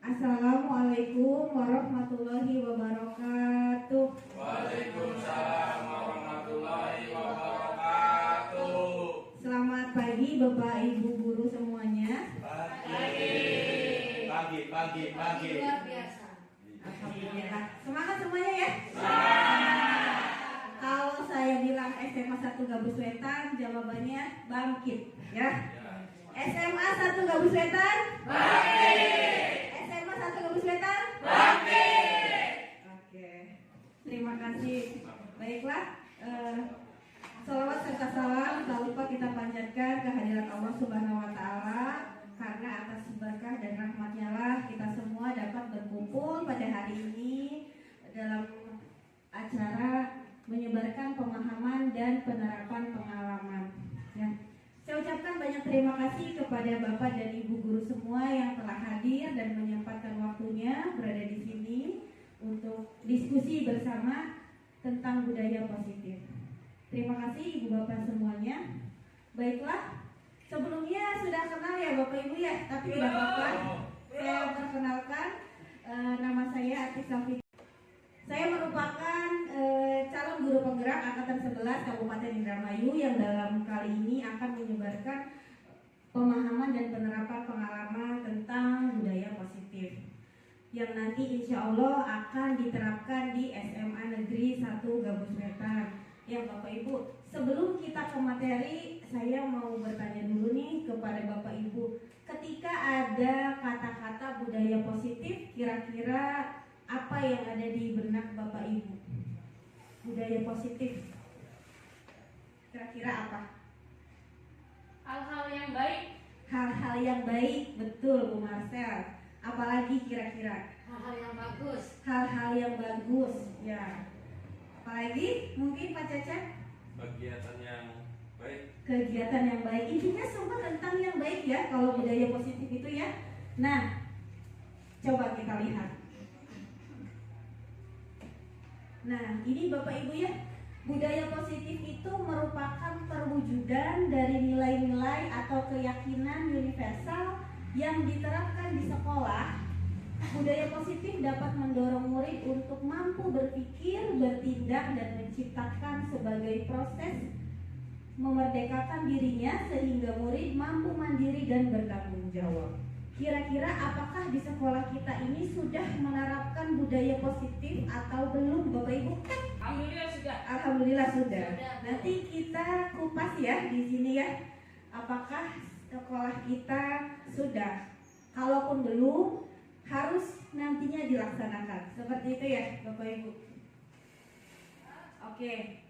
Assalamualaikum warahmatullahi wabarakatuh. Waalaikumsalam warahmatullahi wabarakatuh. Selamat pagi Bapak Ibu guru semuanya. Pagi. Luar biasa. Alhamdulillah. Semangat semuanya ya. Kalau saya bilang SMA 1 Gabus Wetan, jawabannya bangkit ya. SMA 1 Gabus Wetan bangkit. SMA 1 Gabus Wetan bangkit. Oke. Terima kasih. Baiklah, sholawat serta salam tak lupa kita panjatkan kehadirat Allah Subhanahu wa taala, karena atas berkah dan rahmatnya lah kita semua dapat berkumpul pada hari ini dalam acara menyebarkan pemahaman dan penerapan pengalaman ya. Saya ucapkan banyak terima kasih kepada Bapak dan Ibu guru semua yang telah hadir dan menyempatkan waktunya berada di sini untuk diskusi bersama tentang budaya positif. Terima kasih Ibu Bapak semuanya. Baiklah, sebelumnya sudah kenal ya Bapak Ibu ya, tapi tidak apa-apa. Saya perkenalkan, nama saya Atik Safi. Saya merupakan calon guru penggerak Angkatan 11 Kabupaten Indramayu yang dalam kali ini akan menyebarkan pemahaman dan penerapan pengalaman tentang budaya positif yang nanti insya Allah akan diterapkan di SMA Negeri 1 Gabus Wetan. Ya Bapak Ibu, sebelum kita ke materi, saya mau bertanya dulu nih kepada Bapak Ibu. Ketika ada kata-kata budaya positif, kira-kira apa yang ada di benak Bapak Ibu? Budaya positif, kira-kira apa? Hal-hal yang baik. Hal-hal yang baik, betul Bu Marcel. Apalagi kira-kira? Hal-hal yang bagus. Hal-hal yang bagus, ya. Apalagi mungkin Pak Cecep? Kegiatan yang baik. Kegiatan yang baik, intinya semua tentang yang baik ya kalau budaya positif itu ya. Nah, coba kita lihat. Nah, ini Bapak Ibu ya, budaya positif itu merupakan perwujudan dari nilai-nilai atau keyakinan universal yang diterapkan di sekolah. Budaya positif dapat mendorong murid untuk mampu berpikir, bertindak, dan menciptakan sebagai proses memerdekakan dirinya sehingga murid mampu mandiri dan bertanggung jawab. Kira-kira apakah di sekolah kita ini sudah menerapkan budaya positif atau belum Bapak Ibu? Alhamdulillah sudah. Alhamdulillah sudah. Nanti kita kupas ya di sini ya. Apakah sekolah kita sudah? Kalaupun belum, harus nantinya dilaksanakan. Seperti itu ya Bapak Ibu. Oke.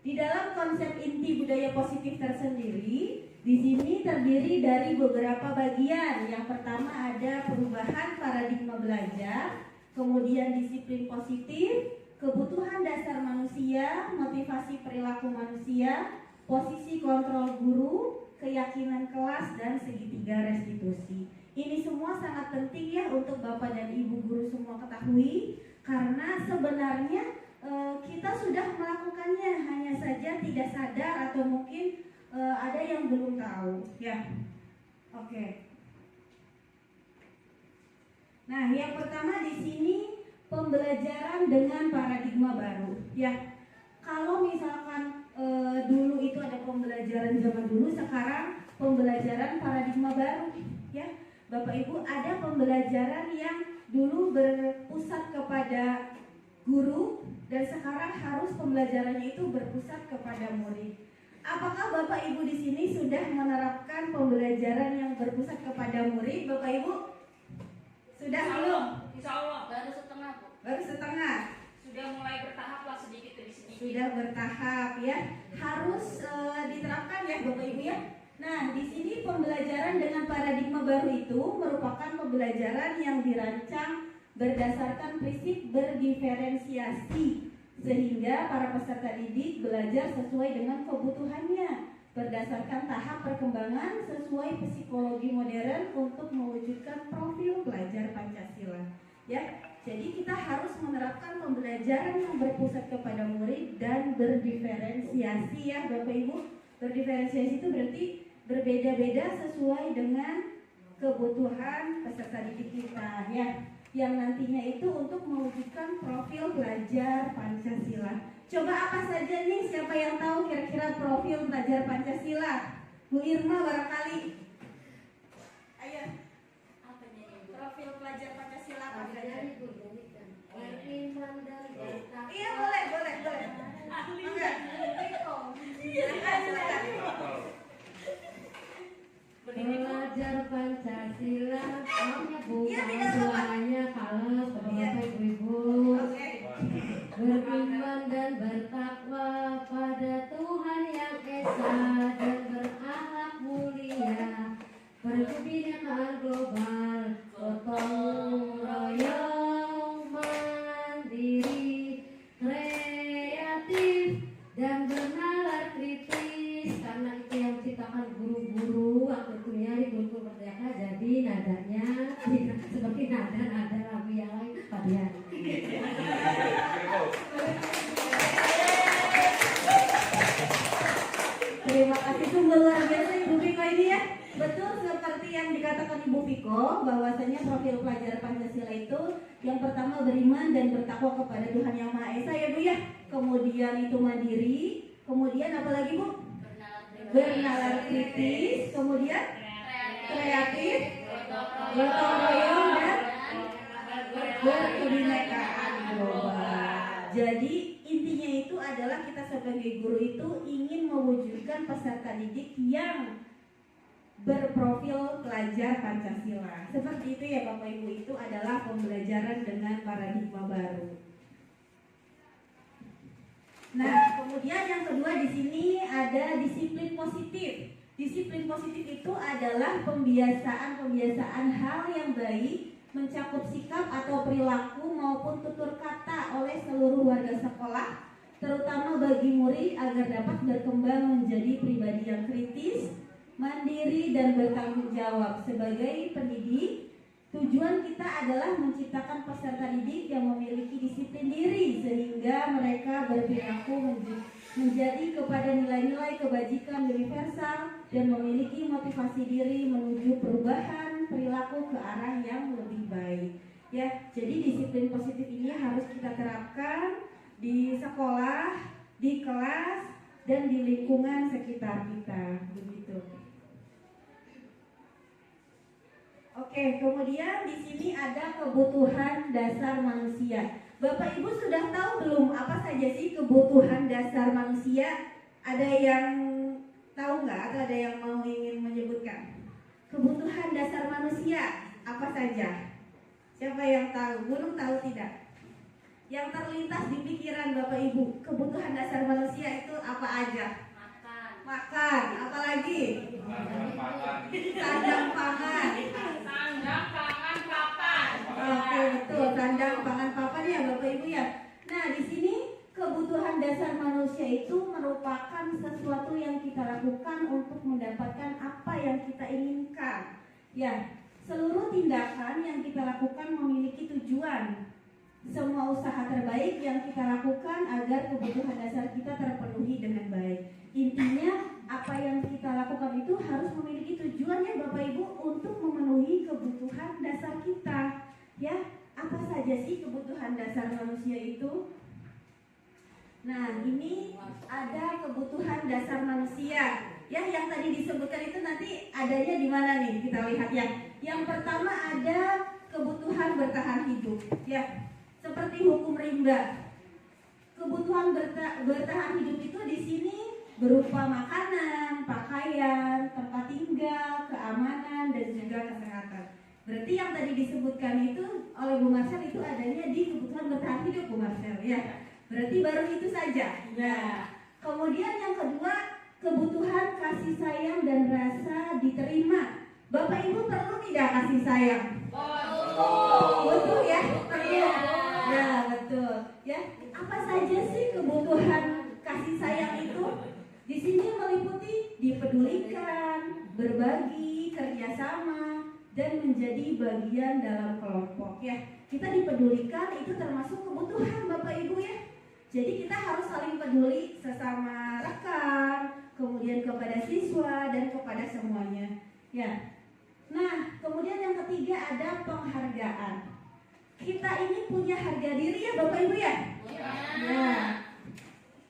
Di dalam konsep inti budaya positif tersendiri, di sini terdiri dari beberapa bagian. Yang pertama ada perubahan paradigma belajar, kemudian disiplin positif, kebutuhan dasar manusia, motivasi perilaku manusia, posisi kontrol guru, keyakinan kelas, dan segitiga restitusi. Ini semua sangat penting ya untuk Bapak dan Ibu guru semua ketahui, karena sebenarnya kita sudah melakukannya, hanya saja tidak sadar atau mungkin ada yang belum tahu ya. Oke. Nah, yang pertama di sini pembelajaran dengan paradigma baru ya. Kalau misalkan dulu itu ada pembelajaran zaman dulu, sekarang pembelajaran paradigma baru ya. Bapak Ibu, ada pembelajaran yang dulu berpusat kepada guru dan sekarang harus pembelajarannya itu berpusat kepada murid. Apakah Bapak Ibu di sini sudah menerapkan pembelajaran yang berpusat kepada murid, Bapak Ibu? Sudah belum? Insya Allah baru setengah Bu. Baru setengah. Sudah mulai bertahap lah sedikit demi sedikit. Sudah bertahap ya. Harus diterapkan ya Bapak Ibu ya. Nah, di sini pembelajaran dengan paradigma baru itu merupakan pembelajaran yang dirancang berdasarkan prinsip berdiferensiasi sehingga para peserta didik belajar sesuai dengan kebutuhannya berdasarkan tahap perkembangan sesuai psikologi modern untuk mewujudkan profil pelajar Pancasila. Ya, jadi kita harus menerapkan pembelajaran yang berpusat kepada murid dan berdiferensiasi ya Bapak Ibu. Berdiferensiasi itu berarti berbeda-beda sesuai dengan kebutuhan peserta didik kita ya, yang nantinya itu untuk mewujudkan profil pelajar Pancasila. Coba apa saja nih, siapa yang tahu kira-kira profil pelajar Pancasila? Bu Irma barangkali. Ayo. Profil pelajar Pancasila apa saja? Iya boleh. Enggak. Silakan. Belajar Pancasila, Iya, bukan tidak suaranya kalem, Bapak Ibu. Oke. Beriman dan bertakwa pada Tuhan yang esa dan berakhlak mulia, berkebinekaan global, gotong royong, mandiri, kreatif dan bernalar kritis, karena itu yang menciptakan guru-guru waktu itu nyari guru merdeka, jadi nadanya tidak seperti nada lagu yang lain. Padian. Terima kasih, sungguh luar biasa Ibu Viko ini ya. Betul seperti yang dikatakan Ibu Viko, bahwasanya profil pelajar Pancasila itu yang pertama beriman dan bertakwa kepada Tuhan Yang Maha Esa ya Bu ya. Kemudian itu mandiri, kemudian apa lagi Bu? Bernalar kritis, kemudian kreatif, gotong royong dan berkebinekaan global. Jadi intinya itu adalah kita sebagai guru itu ingin mewujudkan peserta didik yang berprofil pelajar Pancasila. Seperti itu ya Bapak Ibu, itu adalah pembelajaran dengan paradigma baru. Nah, kemudian yang kedua di sini ada disiplin positif. Disiplin positif itu adalah pembiasaan hal yang baik mencakup sikap atau perilaku maupun tutur kata oleh seluruh warga sekolah, terutama bagi murid agar dapat berkembang menjadi pribadi yang kritis, mandiri dan bertanggung jawab. Sebagai pendidik, tujuan kita adalah menciptakan peserta didik yang memiliki disiplin diri sehingga mereka berperilaku menjadi kepada nilai-nilai kebajikan universal dan memiliki motivasi diri menuju perubahan perilaku ke arah yang lebih baik. Ya, jadi disiplin positif ini harus kita terapkan di sekolah, di kelas, dan di lingkungan sekitar kita. Begitu. Oke, kemudian di sini ada kebutuhan dasar manusia. Bapak Ibu sudah tahu belum apa saja sih kebutuhan dasar manusia? Ada yang tahu nggak atau ada yang mau ingin menyebutkan? Kebutuhan dasar manusia apa saja? Siapa yang tahu? Gunung tahu tidak? Yang terlintas di pikiran Bapak Ibu, kebutuhan dasar manusia itu apa aja? Makan, apalagi? Sandang pangan. Oke, betul, sandang pangan papan ya Bapak Ibu ya. Nah, di sini kebutuhan dasar manusia itu merupakan sesuatu yang kita lakukan untuk mendapatkan apa yang kita inginkan. Ya, seluruh tindakan yang kita lakukan memiliki tujuan. Semua usaha terbaik yang kita lakukan agar kebutuhan dasar kita terpenuhi dengan baik. Intinya apa yang kita lakukan itu harus memiliki tujuan ya Bapak Ibu untuk memenuhi kebutuhan dasar kita. Ya, apa saja sih kebutuhan dasar manusia itu? Nah, ini ada kebutuhan dasar manusia. Ya, yang tadi disebutkan itu nanti adanya di mana nih? Kita lihat ya. Yang pertama ada kebutuhan bertahan hidup. Ya, seperti hukum rimba. Kebutuhan bertahan hidup itu di sini berupa makanan, pakaian, tempat tinggal, keamanan, dan juga kesehatan. Berarti yang tadi disebutkan itu oleh Bu Marcel itu adanya di kebutuhan bertahan hidup Bu Marcel ya. Berarti baru itu saja. Nah, kemudian yang kedua, kebutuhan kasih sayang dan rasa diterima. Bapak Ibu perlu tidak kasih sayang? Betul ya? Perlu. Ya, betul. Ya, apa saja sih kebutuhan kasih sayang itu? Di sini meliputi dipedulikan, berbagi, kerjasama, dan menjadi bagian dalam kelompok. Ya, kita dipedulikan itu termasuk kebutuhan Bapak Ibu ya. Jadi kita harus saling peduli sesama rekan, kemudian kepada siswa dan kepada semuanya. Ya. Nah, kemudian yang ketiga ada penghargaan. Kita ini punya harga diri ya Bapak Ibu ya? Nah,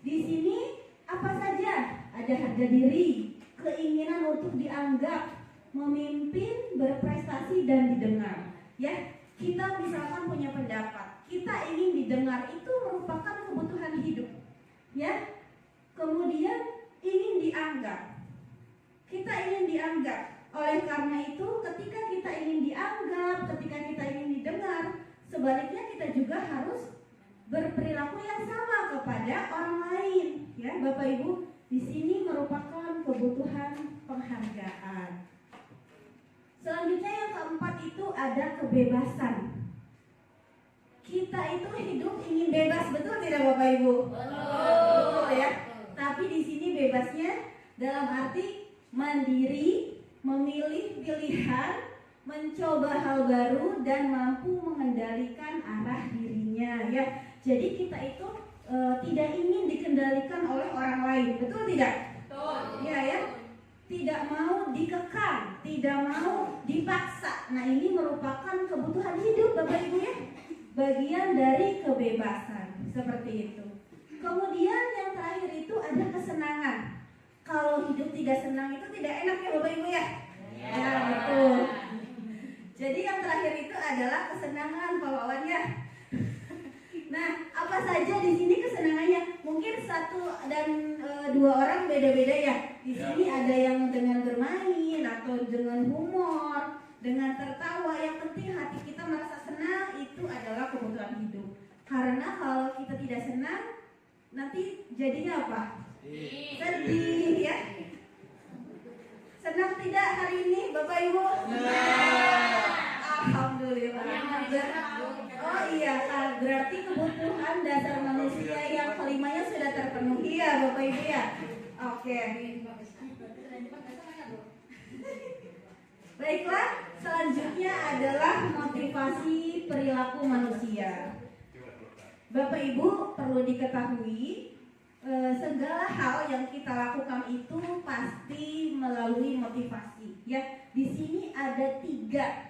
di sini apa saja? Ada harga diri, keinginan untuk dianggap, memimpin, berprestasi dan didengar. Ya, kita misalkan punya pendapat, kita ingin didengar, itu merupakan kebutuhan hidup. Ya, kemudian ingin dianggap. Kita ingin dianggap. Oleh karena itu, ketika kita ingin dianggap, ketika kita ingin didengar, sebaliknya kita juga harus berperilaku yang sama kepada orang lain. Ya, Bapak Ibu, di sini merupakan kebutuhan penghargaan. Selanjutnya yang keempat itu ada kebebasan. Kita itu hidup ingin bebas, betul tidak Bapak Ibu? Betul ya. Tapi di sini bebasnya dalam arti mandiri, memilih pilihan, mencoba hal baru dan mampu mengendalikan arah dirinya ya. Jadi kita itu tidak ingin dikendalikan oleh orang lain, betul tidak? Betul. Ya. Tidak mau dikekang, tidak mau dipaksa. Nah, ini merupakan kebutuhan hidup Bapak Ibu ya. Bagian dari kebebasan, seperti itu. Kemudian yang terakhir itu ada kesenangan. Kalau hidup tidak senang itu tidak enak ya Bapak Ibu ya? Ya, betul. Jadi yang terakhir itu adalah kesenangan bawaannya. Nah, apa saja di sini kesenangannya? Mungkin satu dan dua orang beda-beda ya. Di sini ada yang dengan bermain atau dengan humor, dengan tertawa. Yang penting hati kita merasa senang, itu adalah kebutuhan hidup. Karena kalau kita tidak senang, nanti jadinya apa? Sedih ya. Senang tidak hari ini Bapak Ibu? Alhamdulillah. Oh iya, berarti kebutuhan dasar manusia yang kelimanya sudah terpenuhi ya Bapak Ibu ya. Oke. Baiklah, selanjutnya adalah motivasi perilaku manusia. Bapak Ibu perlu diketahui, segala hal yang kita lakukan itu pasti melalui motivasi. Ya, di sini ada tiga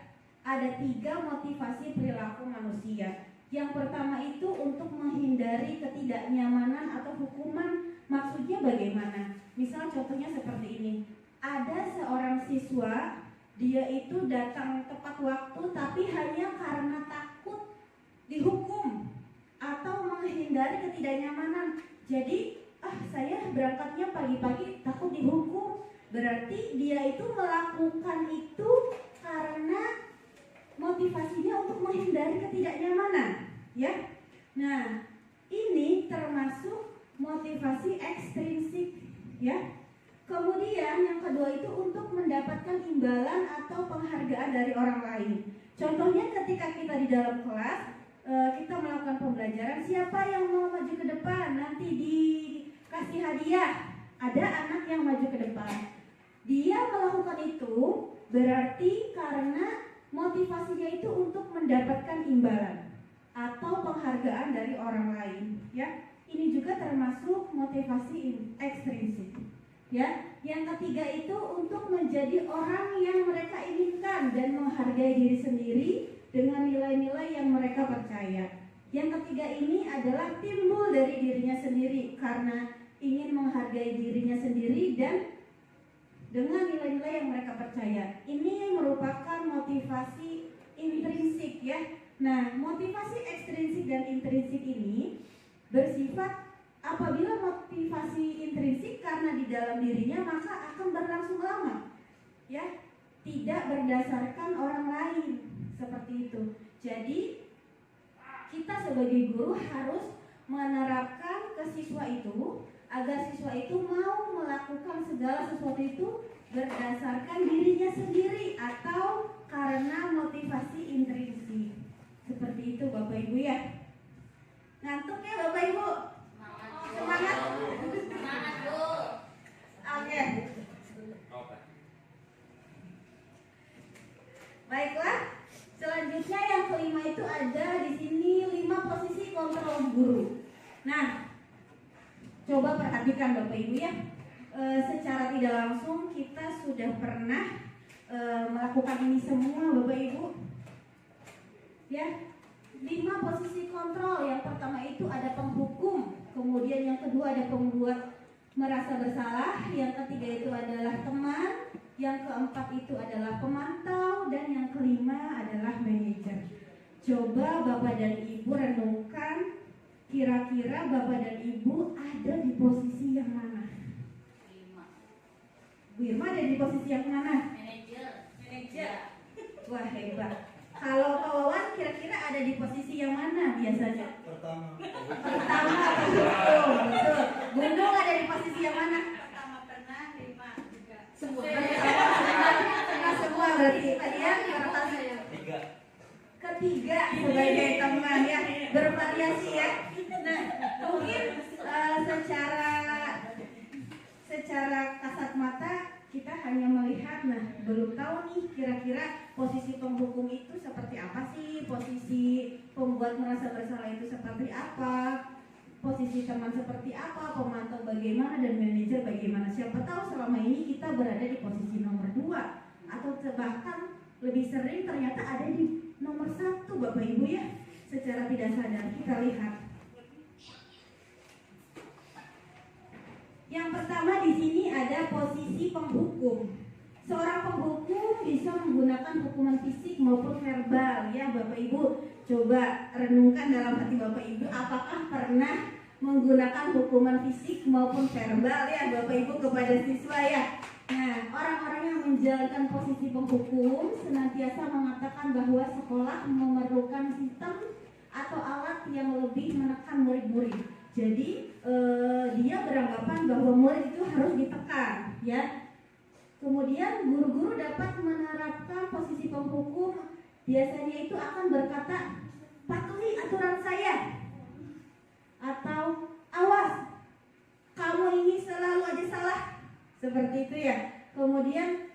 motivasi perilaku manusia. Yang pertama itu untuk menghindari ketidaknyamanan atau hukuman. Maksudnya bagaimana? Misal contohnya seperti ini. Ada seorang siswa, dia itu datang tepat waktu tapi hanya karena takut dihukum atau menghindari ketidaknyamanan. Jadi, saya berangkatnya pagi-pagi takut dihukum. Berarti dia itu melakukan itu karena motivasinya untuk menghindari ketidaknyamanan, ya. Nah, ini termasuk motivasi ekstrinsik, ya. Kemudian yang kedua itu untuk mendapatkan imbalan atau penghargaan dari orang lain. Contohnya ketika kita di dalam kelas, kita melakukan pembelajaran, siapa yang mau maju ke depan nanti dikasih hadiah. Ada anak yang maju ke depan. Dia melakukan itu berarti karena motivasinya itu untuk mendapatkan imbalan atau penghargaan dari orang lain, ya. Ini juga termasuk motivasi ekstrinsik, ya. Yang ketiga itu untuk menjadi orang yang mereka inginkan dan menghargai diri sendiri dengan nilai-nilai yang mereka percaya. Yang ketiga ini adalah timbul dari dirinya sendiri karena ingin menghargai dirinya sendiri dan dengan nilai-nilai yang mereka percaya. Ini merupakan motivasi intrinsik ya. Nah, motivasi ekstrinsik dan intrinsik ini bersifat apabila motivasi intrinsik karena di dalam dirinya maka akan berlangsung lama. Ya, tidak berdasarkan orang lain seperti itu. Jadi kita sebagai guru harus menerapkan ke siswa itu agar siswa itu mau melakukan segala sesuatu itu berdasarkan dirinya sendiri atau karena motivasi intrinsik. Seperti itu Bapak Ibu ya. Ngantuk ya Bapak Ibu? Semangat? Semangat, Bu. Oke. Oke. Baiklah. Selanjutnya yang kelima itu ada di sini 5 posisi kontrol guru. Nah, coba perhatikan Bapak Ibu ya. Secara tidak langsung kita sudah pernah melakukan ini semua Bapak Ibu. Ya, 5 posisi kontrol. Yang pertama itu ada penghukum, kemudian yang kedua ada pembuat merasa bersalah, yang ketiga itu adalah teman, yang keempat itu adalah pemantau, dan yang kelima adalah manajer. Coba Bapak dan Ibu renungkan, kira-kira Bapak dan Ibu ada di posisi yang mana? Bu Irma ada di posisi yang mana? Manajer. Wah, hebat. Kalau Pak Wawan kira-kira ada di posisi yang mana biasanya? Pertama betul. Gundung ada di posisi yang mana? Pertama pernah, 5 juga. Semua. Semua berarti kalian ketiga sebagai teman ya, bervariasi ya. Nah, mungkin secara kasat mata kita hanya melihat, nah belum tahu nih kira-kira posisi penghukum itu seperti apa sih, posisi pembuat merasa bersalah itu seperti apa, posisi teman seperti apa, pemantau bagaimana, dan manajer bagaimana. Siapa tahu selama ini kita berada di posisi nomor 2 atau bahkan lebih sering ternyata ada di nomor 1 Bapak Ibu ya. Secara tidak sadar kita lihat. Yang pertama di sini ada posisi penghukum. Seorang penghukum bisa menggunakan hukuman fisik maupun verbal ya Bapak Ibu. Coba renungkan dalam hati Bapak Ibu, apakah pernah menggunakan hukuman fisik maupun verbal ya Bapak Ibu kepada siswa ya. Nah, orang-orang yang menjalankan posisi penghukum senantiasa mengatakan bahwa sekolah memerlukan sistem atau alat yang lebih menekan murid-murid. Jadi dia beranggapan bahwa murid itu harus ditekan ya. Kemudian guru-guru dapat menerapkan posisi penghukum, biasanya itu akan berkata, patuhi aturan saya, atau awas, kamu ini selalu aja salah, seperti itu ya. Kemudian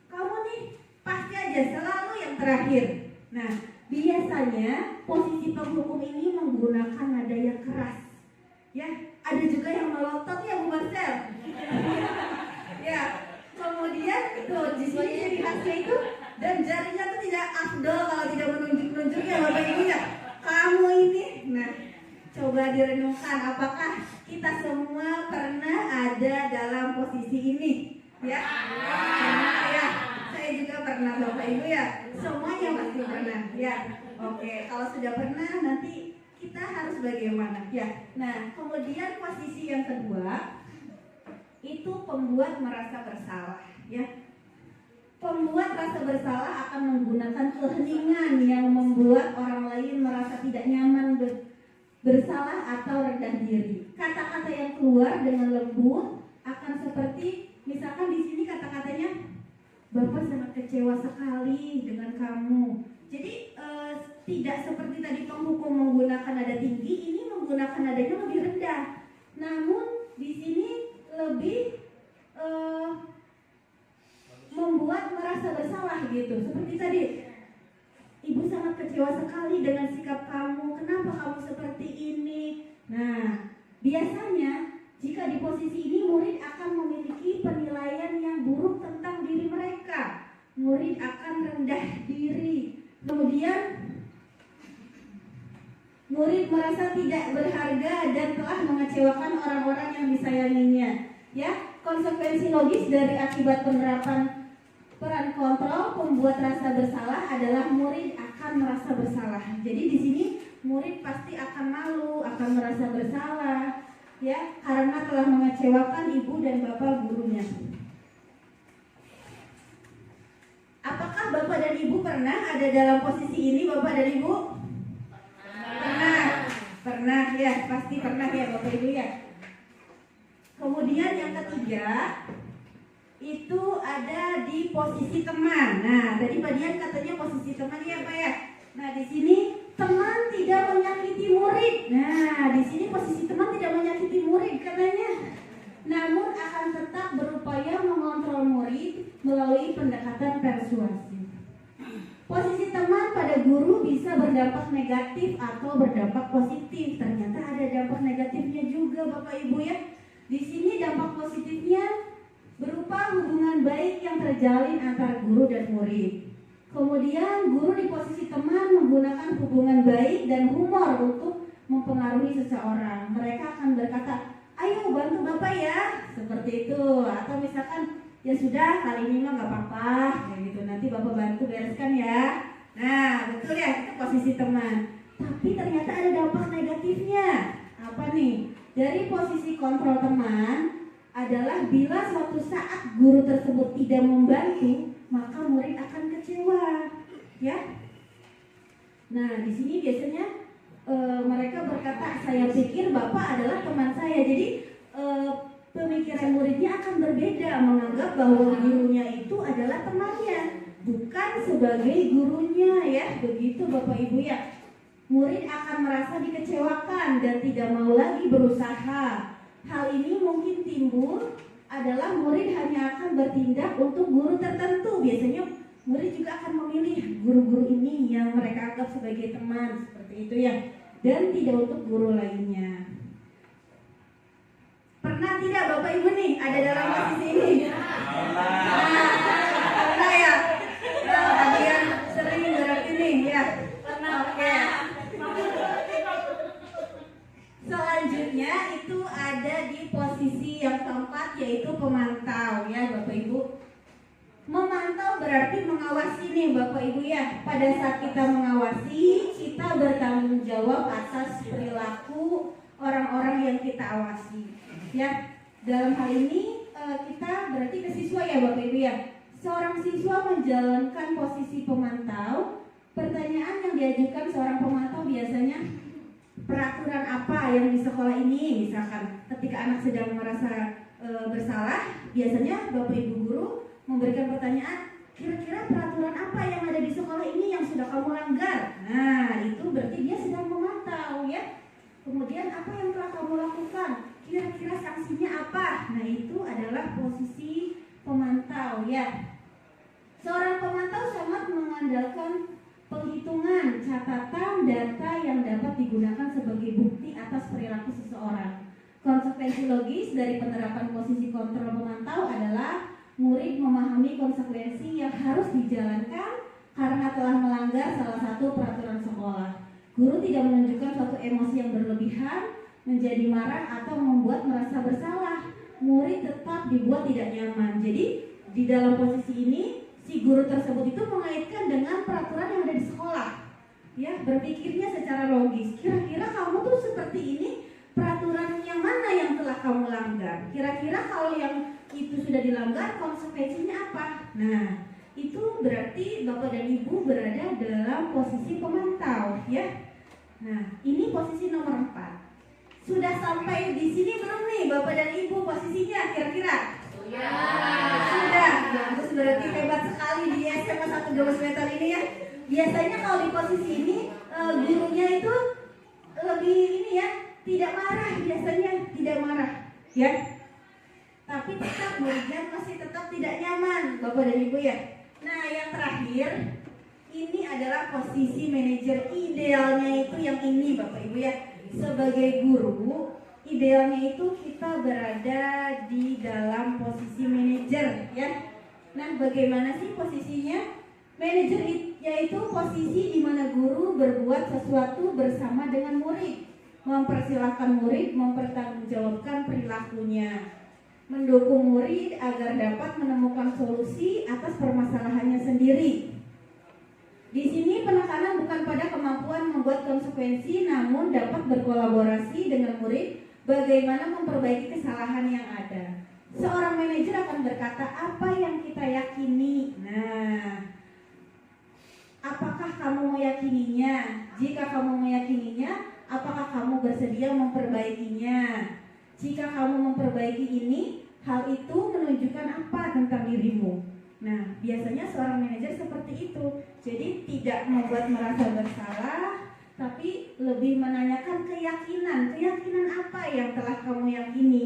kamu nih pasti aja selalu yang terakhir. Nah, biasanya posisi penghukum ini menggunakan nada yang keras ya. Ada juga yang melotot ya Bu Marcel. Ya, kemudian tuh di sini ciri khasnya itu, dan jarinya tuh tidak afdol kalau tidak menunjuk-nunjuk ya Bapak Ibu ya. Kamu ini, nah coba direnungkan, apakah kita semua pernah ada dalam posisi ini ya? Pernah ya, saya juga pernah Bapak Ibu ya. Semuanya pasti pernah ya. Oke, kalau sudah pernah nanti kita harus bagaimana ya. Nah, kemudian posisi yang kedua itu pembuat merasa bersalah ya. Pembuat rasa bersalah akan menggunakan keheningan yang membuat orang lain merasa tidak nyaman bersalah atau rendah diri. Kata-kata yang keluar dengan lembut akan seperti, misalkan di sini kata-katanya, Bapak sangat kecewa sekali dengan kamu. Jadi tidak seperti tadi penghukum menggunakan nada tinggi, ini menggunakan nadanya lebih rendah. Namun di sini lebih membuat merasa bersalah gitu. Seperti tadi, Ibu sangat kecewa sekali dengan sikap kamu. Kenapa kamu seperti ini? Nah, biasanya jika di posisi ini murid akan memiliki penilaian yang buruk tentang diri mereka. Murid akan rendah diri. Kemudian murid merasa tidak berharga dan telah mengecewakan orang-orang yang disayanginya. Ya, konsekuensi logis dari akibat penerapan peran kontrol pembuat rasa bersalah adalah murid akan merasa bersalah. Jadi di sini murid pasti akan malu, akan merasa bersalah, ya, karena telah mengecewakan ibu dan bapak gurunya. Apakah bapak dan ibu pernah ada dalam posisi ini, bapak dan ibu? Pernah. Pernah ya, pasti pernah ya Bapak Ibu ya. Kemudian yang ketiga itu ada di posisi teman. Nah, tadi Pak Dian katanya posisi teman ya Pak ya. Nah, di sini teman tidak menyakiti murid. Nah, di sini posisi teman tidak menyakiti murid katanya. Namun akan tetap berupaya mengontrol murid melalui pendekatan persuasi. Posisi teman pada guru bisa berdampak negatif atau berdampak positif. Ternyata ada dampak negatifnya juga Bapak Ibu ya. Di sini dampak positifnya berupa hubungan baik yang terjalin antara guru dan murid. Kemudian guru di posisi teman menggunakan hubungan baik dan humor untuk mempengaruhi seseorang. Mereka akan berkata, ayo bantu Bapak ya, seperti itu. Atau misalkan, ya sudah kali ini mah gak apa-apa, kayak gitu. Nanti Bapak bantu bereskan ya. Nah, betul ya, itu posisi teman. Tapi ternyata ada dampak negatifnya. Apa nih? Dari posisi kontrol teman adalah bila suatu saat guru tersebut tidak membantu, maka murid akan kecewa, ya. Nah, di sini biasanya mereka berkata, saya pikir Bapak adalah teman saya. Jadi pemikiran muridnya akan berbeda, menganggap bahwa gurunya itu adalah temannya, bukan sebagai gurunya ya. Begitu Bapak Ibu ya. Murid akan merasa dikecewakan dan tidak mau lagi berusaha. Hal ini mungkin timbul adalah murid hanya akan bertindak untuk guru tertentu. Biasanya murid juga akan memilih guru-guru ini yang mereka anggap sebagai teman, seperti itu ya. Dan tidak untuk guru lainnya. Pernah tidak Bapak Ibu nih ada dalam posisi ini? Pernah ya? Nah, ada yang sering berarti nih ya. Oke. Selanjutnya itu ada di posisi yang keempat, yaitu pemantau ya Bapak Ibu. Memantau berarti mengawasi nih Bapak Ibu ya. Pada saat kita mengawasi, kita bertanggung jawab atas perilaku orang-orang yang kita awasi ya. Dalam hal ini kita berarti ke siswa ya Bapak Ibu ya. Seorang siswa menjalankan posisi pemantau. Pertanyaan yang diajukan seorang pemantau biasanya, peraturan apa yang di sekolah ini? Misalkan ketika anak sedang merasa bersalah, biasanya Bapak Ibu guru memberikan pertanyaan, kira-kira peraturan apa yang ada di sekolah ini yang sudah kamu langgar? Nah, itu berarti dia sedang memantau ya. Kemudian apa yang telah kamu lakukan? Kira-kira sanksinya apa? Nah, itu adalah posisi pemantau ya. Seorang pemantau sangat mengandalkan penghitungan, catatan, data yang dapat digunakan sebagai bukti atas perilaku seseorang. Konsekuensi logis dari penerapan posisi kontrol pemantau adalah murid memahami konsekuensi yang harus dijalankan karena telah melanggar salah satu peraturan sekolah. Guru tidak menunjukkan suatu emosi yang berlebihan, menjadi marah atau membuat merasa bersalah. Murid tetap dibuat tidak nyaman. Jadi di dalam posisi ini si guru tersebut itu mengaitkan dengan peraturan yang ada di sekolah. Ya, berpikirnya secara logis. Kira-kira kamu tuh seperti ini, peraturan yang mana yang telah kamu langgar? Kira-kira kalau yang itu sudah dilanggar, konsekuensinya apa? Nah, itu berarti Bapak dan Ibu berada dalam posisi pemantau, ya. Nah, ini posisi nomor 4. Sudah sampai di sini belum nih Bapak dan Ibu posisinya kira-kira? Sudah. Bagus, berarti hebat sekali di SMA 1 Gabus Wetan ini ya. Biasanya kalau di posisi ini gurunya itu lebih ini ya, tidak marah, biasanya tidak marah, ya. Tapi tetap muridnya masih tetap tidak nyaman, Bapak dan Ibu ya. Nah, yang terakhir ini adalah posisi manajer. Idealnya itu yang ini Bapak Ibu ya. Sebagai guru, idealnya itu kita berada di dalam posisi manajer ya. Nah, bagaimana sih posisinya? Manajer yaitu posisi di mana guru berbuat sesuatu bersama dengan murid, mempersilahkan murid mempertanggungjawabkan perilakunya, mendukung murid agar dapat menemukan solusi atas permasalahannya sendiri. Di sini penekanan bukan pada kemampuan membuat konsekuensi, namun dapat berkolaborasi dengan murid bagaimana memperbaiki kesalahan yang ada. Seorang manajer akan berkata apa yang kita yakini. Nah, apakah kamu meyakininya? Jika kamu meyakininya, apakah kamu bersedia memperbaikinya? Jika kamu memperbaiki ini, hal itu menunjukkan apa tentang dirimu? Nah, biasanya seorang manajer seperti itu. Jadi tidak membuat merasa bersalah, tapi lebih menanyakan keyakinan. Keyakinan apa yang telah kamu yakini?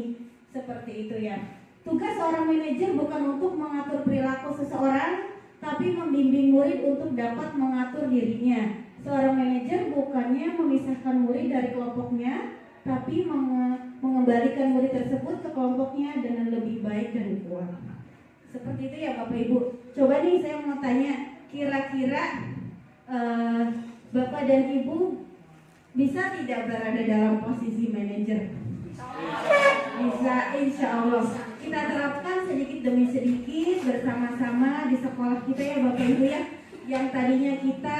Seperti itu ya. Tugas seorang manajer bukan untuk mengatur perilaku seseorang, tapi membimbing murid untuk dapat mengatur dirinya. Seorang manajer bukannya memisahkan murid dari kelompoknya, tapi mengembalikan murid tersebut ke kelompoknya dengan lebih baik dan kuat. Seperti itu ya Bapak Ibu. Coba nih saya mau tanya, kira-kira Bapak dan Ibu bisa tidak berada dalam posisi manajer? Bisa, insya Allah. Kita terapkan sedikit demi sedikit bersama-sama di sekolah kita ya Bapak Ibu ya. Yang tadinya kita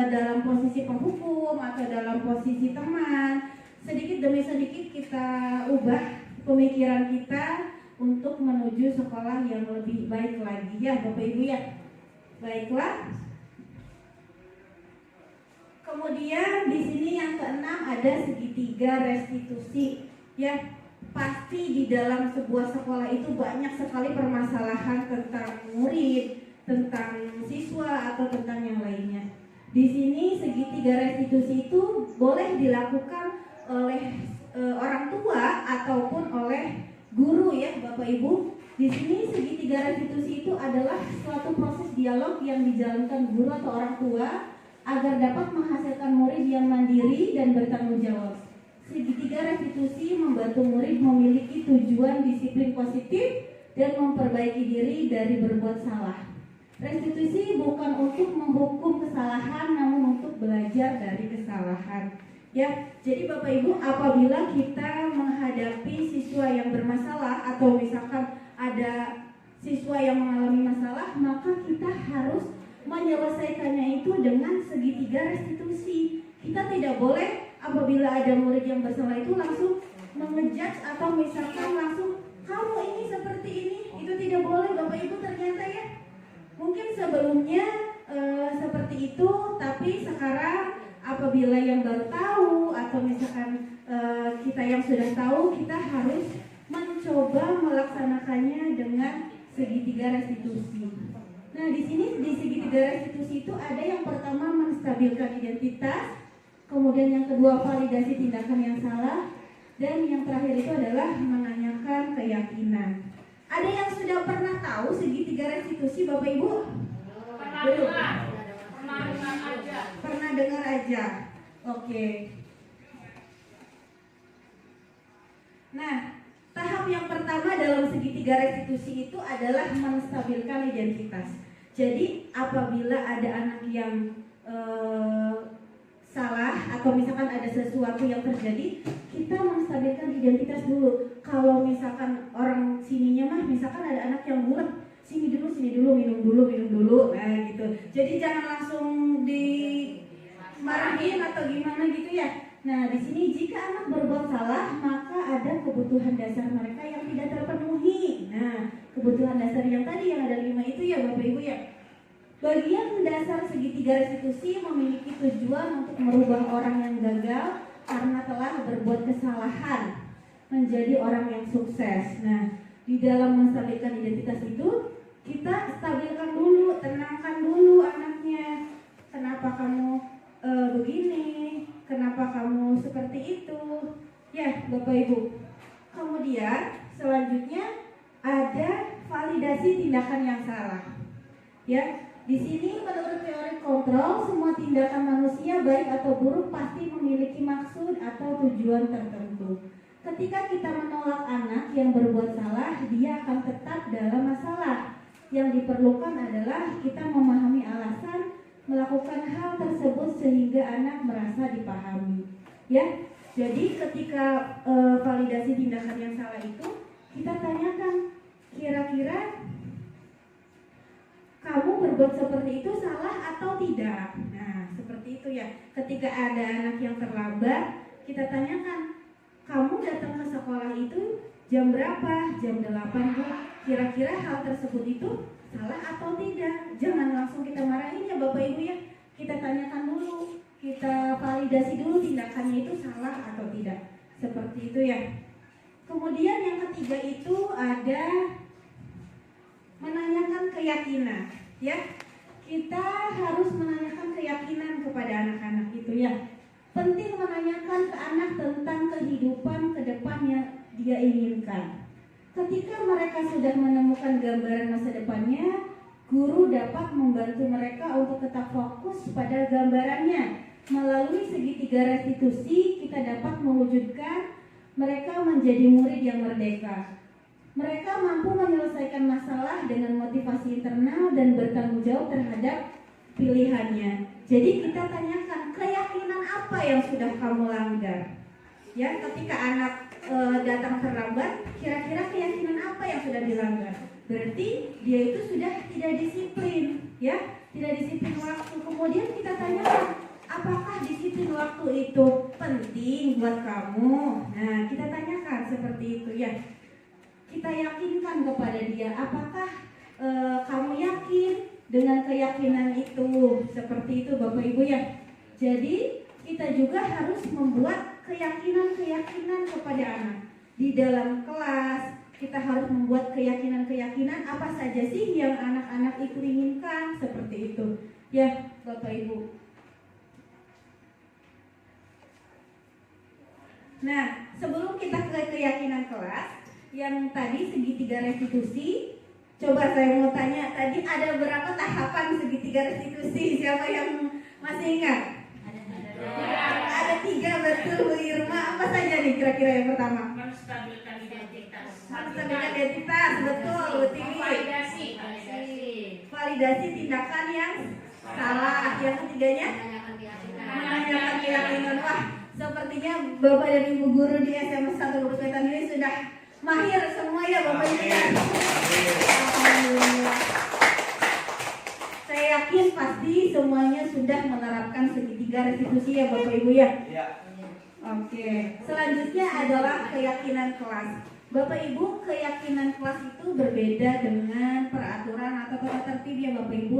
dalam posisi penghukum atau dalam posisi teman, sedikit demi sedikit kita ubah pemikiran kita untuk menuju sekolah yang lebih baik lagi ya Bapak Ibu ya. Baiklah. Kemudian di sini yang keenam ada segitiga restitusi ya. Pasti di dalam sebuah sekolah itu banyak sekali permasalahan tentang murid, tentang siswa atau tentang yang lainnya. Di sini segitiga restitusi itu boleh dilakukan oleh orang tua ataupun oleh guru ya Bapak Ibu. Di sini segitiga restitusi itu adalah suatu proses dialog yang dijalankan guru atau orang tua agar dapat menghasilkan murid yang mandiri dan bertanggung jawab. Segitiga restitusi membantu murid memiliki tujuan disiplin positif dan memperbaiki diri dari berbuat salah. Restitusi bukan untuk menghukum kesalahan, namun untuk belajar dari kesalahan. Ya, jadi Bapak Ibu, apabila kita menghadapi siswa yang bermasalah atau misalkan ada siswa yang mengalami masalah, maka kita harus menyelesaikannya itu dengan segitiga restitusi. Kita tidak boleh apabila ada murid yang bersalah itu langsung mengejudge atau misalkan langsung kamu ini seperti ini. Itu tidak boleh Bapak Ibu ternyata ya. Mungkin sebelumnya seperti itu, tapi sekarang apabila yang baru tahu atau misalkan kita yang sudah tahu, kita harus mencoba melaksanakannya dengan segitiga restitusi. Nah, di sini di segitiga restitusi itu ada yang pertama menstabilkan identitas, kemudian yang kedua validasi tindakan yang salah, dan yang terakhir itu adalah menanyakan keyakinan. Ada yang sudah pernah tahu segitiga restitusi Bapak Ibu? Belum? Pernah dengar aja. Oke. Nah, tahap yang pertama dalam segitiga restitusi itu adalah menstabilkan identitas. Jadi apabila ada anak yang salah atau misalkan ada sesuatu yang terjadi, kita menstabilkan identitas dulu. Kalau misalkan orang sininya mah misalkan ada anak yang bulat, sini dulu, minum dulu, nah gitu. Jadi jangan langsung dimarahin atau gimana gitu ya. Nah, di sini jika anak berbuat salah, maka ada kebutuhan dasar mereka yang tidak terpenuhi. Nah, kebutuhan dasar yang tadi yang ada 5 itu ya Bapak Ibu ya. Bagian dasar segitiga restitusi memiliki tujuan untuk merubah orang yang gagal karena telah berbuat kesalahan menjadi orang yang sukses. Nah, di dalam menstabilkan identitas itu, kita stabilkan dulu, tenangkan dulu anaknya. Kenapa kamu begini? Kenapa kamu seperti itu? Ya, Bapak Ibu. Kemudian selanjutnya ada validasi tindakan yang salah. Ya, di sini menurut teori kontrol, semua tindakan manusia baik atau buruk pasti memiliki maksud atau tujuan tertentu. Ketika kita menolak anak yang berbuat salah, dia akan tetap dalam masalah. Yang diperlukan adalah kita memahami alasan melakukan hal tersebut sehingga anak merasa dipahami. Ya, jadi ketika validasi tindakan yang salah itu, kita tanyakan, kira-kira kamu berbuat seperti itu salah atau tidak? Nah, seperti itu ya. Ketika ada anak yang terlambat, kita tanyakan, kamu datang ke sekolah itu jam berapa? Jam 8 Bu. Kira-kira hal tersebut itu salah atau tidak? Jangan langsung kita marahin ya Bapak Ibu ya. Kita tanyakan dulu, kita validasi dulu tindakannya itu salah atau tidak. Seperti itu ya. Kemudian yang ketiga itu ada menanyakan keyakinan, ya. Kita harus menanyakan keyakinan kepada anak-anak itu ya. Penting menanyakan ke anak tentang kehidupan ke depan yang dia inginkan. Ketika mereka sudah menemukan gambaran masa depannya, guru dapat membantu mereka untuk tetap fokus pada gambarannya. Melalui segitiga restitusi, kita dapat mewujudkan mereka menjadi murid yang merdeka. Mereka mampu menyelesaikan masalah dengan motivasi internal dan bertanggung jawab terhadap pilihannya. Jadi kita tanyakan, keyakinan apa yang sudah kamu langgar? Ya, ketika anak datang terlambat, kira-kira keyakinan apa yang sudah dilanggar? Berarti dia itu sudah tidak disiplin, ya, tidak disiplin waktu. Kemudian kita tanyakan, apakah disiplin waktu itu penting buat kamu? Nah, kita tanyakan seperti itu ya. Kita yakinkan kepada dia, apakah kamu yakin dengan keyakinan itu? Seperti itu Bapak Ibu ya. Jadi kita juga harus membuat keyakinan-keyakinan kepada anak. Di dalam kelas kita harus membuat keyakinan-keyakinan apa saja sih yang anak-anak itu inginkan, seperti itu ya Bapak Ibu. Nah, sebelum kita ke keyakinan kelas yang tadi segitiga restitusi, coba saya mau tanya, tadi ada berapa tahapan segitiga restitusi? Siapa yang masih ingat? Ada 3, betul Bu Irma. Apa saja nih kira-kira yang pertama? Menstabilkan identitas. Menstabilkan identitas, betul, betul. Validasi tindakan yang salah. Yang ketiganya? Menanyakan keyakinan. Wah, sepertinya Bapak dan Ibu guru di SMA 1 Gabus Wetan ini sudah mahir semua ya Bapak Ibu. Alhamdulillah. Saya yakin pasti semuanya sudah menerapkan segitiga restitusi ya Bapak Ibu ya. Iya. Oke, selanjutnya adalah keyakinan kelas. Bapak Ibu, keyakinan kelas itu berbeda dengan peraturan atau tata tertib ya Bapak Ibu.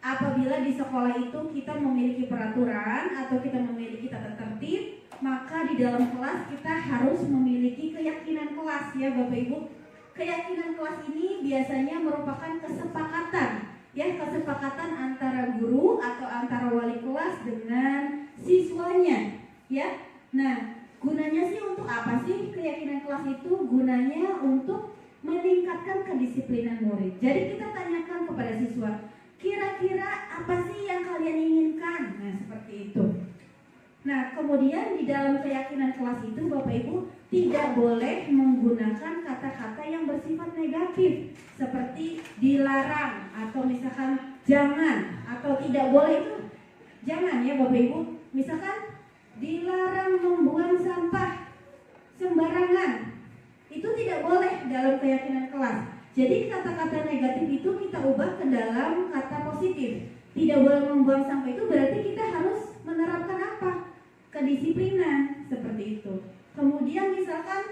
Apabila di sekolah itu kita memiliki peraturan atau kita memiliki tata tertib, maka di dalam kelas kita harus memiliki keyakinan kelas ya Bapak Ibu. Keyakinan kelas ini biasanya merupakan kesepakatan, ya, kesepakatan antara guru atau antara wali kelas dengan siswanya, ya. Nah, gunanya sih untuk apa sih keyakinan kelas itu? Gunanya untuk meningkatkan kedisiplinan murid. Jadi kita tanyakan kepada siswa, kira-kira apa sih yang kalian inginkan? Nah, seperti itu. Nah, kemudian di dalam keyakinan kelas itu Bapak Ibu tidak boleh menggunakan kata-kata yang bersifat negatif seperti dilarang atau misalkan jangan atau tidak boleh itu jangan ya Bapak Ibu. Misalkan dilarang membuang sampah sembarangan. Itu tidak boleh dalam keyakinan kelas. Jadi kata-kata negatif itu kita ubah ke dalam kata positif. Tidak boleh membuang sampah itu berarti kita harus menerapkan apa? Kedisiplinan, seperti itu. Kemudian misalkan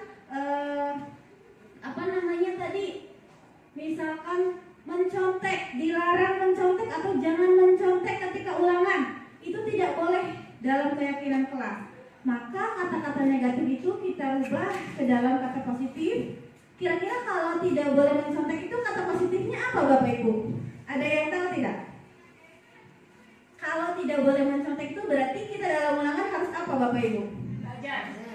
misalkan mencontek, dilarang mencontek atau jangan mencontek ketika ulangan, itu tidak boleh dalam keyakinan kelas. Maka kata-kata negatif itu kita rubah ke dalam kata positif. Kira-kira kalau tidak boleh mencontek itu kata positifnya apa Bapak Ibu? Ada yang tahu tidak? Kalau tidak boleh mencontek itu berarti kita dalam ulangan harus apa Bapak Ibu?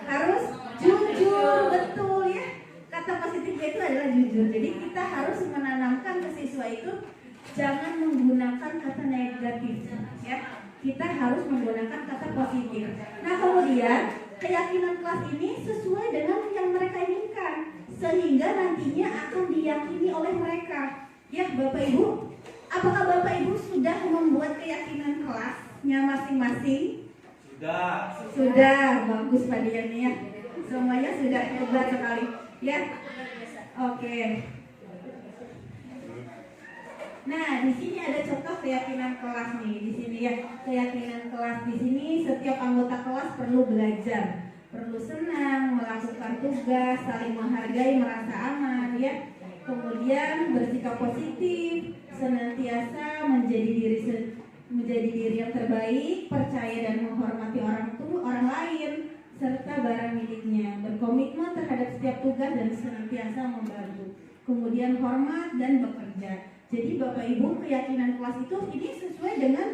Harus jujur, betul ya. Kata positifnya itu adalah jujur. Jadi kita harus menanamkan ke siswa itu jangan menggunakan kata negatif ya. Kita harus menggunakan kata positif. Nah kemudian keyakinan kelas ini sesuai dengan yang mereka inginkan sehingga nantinya akan diyakini oleh mereka. Ya Bapak Ibu, apakah Bapak Ibu sudah membuat keyakinan kelasnya masing-masing? Sudah, bagus Pak Dian ya. Semuanya sudah hebat sekali. Ya, oke. Nah, di sini ada contoh keyakinan kelas nih. Di sini ya, keyakinan kelas di sini setiap anggota kelas perlu belajar, perlu senang, melakukan tugas, saling menghargai, merasa aman, ya. Kemudian bersikap positif, senantiasa menjadi menjadi diri yang terbaik, percaya dan menghormati orang lain, serta barang miliknya, berkomitmen terhadap setiap tugas dan senantiasa membantu. Kemudian hormat dan bekerja. Jadi Bapak Ibu, keyakinan kelas itu ini sesuai dengan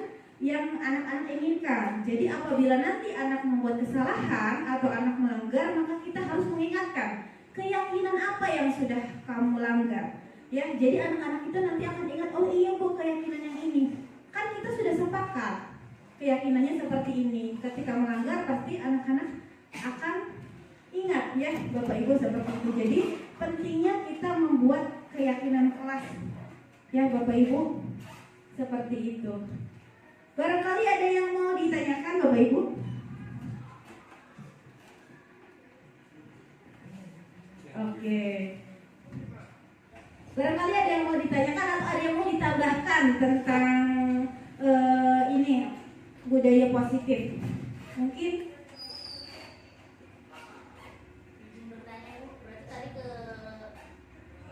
yang anak-anak inginkan. Jadi apabila nanti anak membuat kesalahan atau anak melanggar, maka kita harus mengingatkan keyakinan apa yang sudah kamu langgar. Ya, jadi anak-anak kita nanti akan ingat, oh iya Bu, keyakinan yang ini. Kan kita sudah sepakat keyakinannya seperti ini. Ketika melanggar pasti anak-anak akan ingat ya Bapak Ibu seperti itu. Jadi pentingnya kita membuat keyakinan kelas ya Bapak Ibu seperti itu. Barangkali ada yang mau ditanyakan Bapak Ibu? Oke. Barangkali ada yang mau ditanyakan atau ada yang mau ditambahkan tentang ini budaya positif. Mungkin Bertanya Ibu, berarti tadi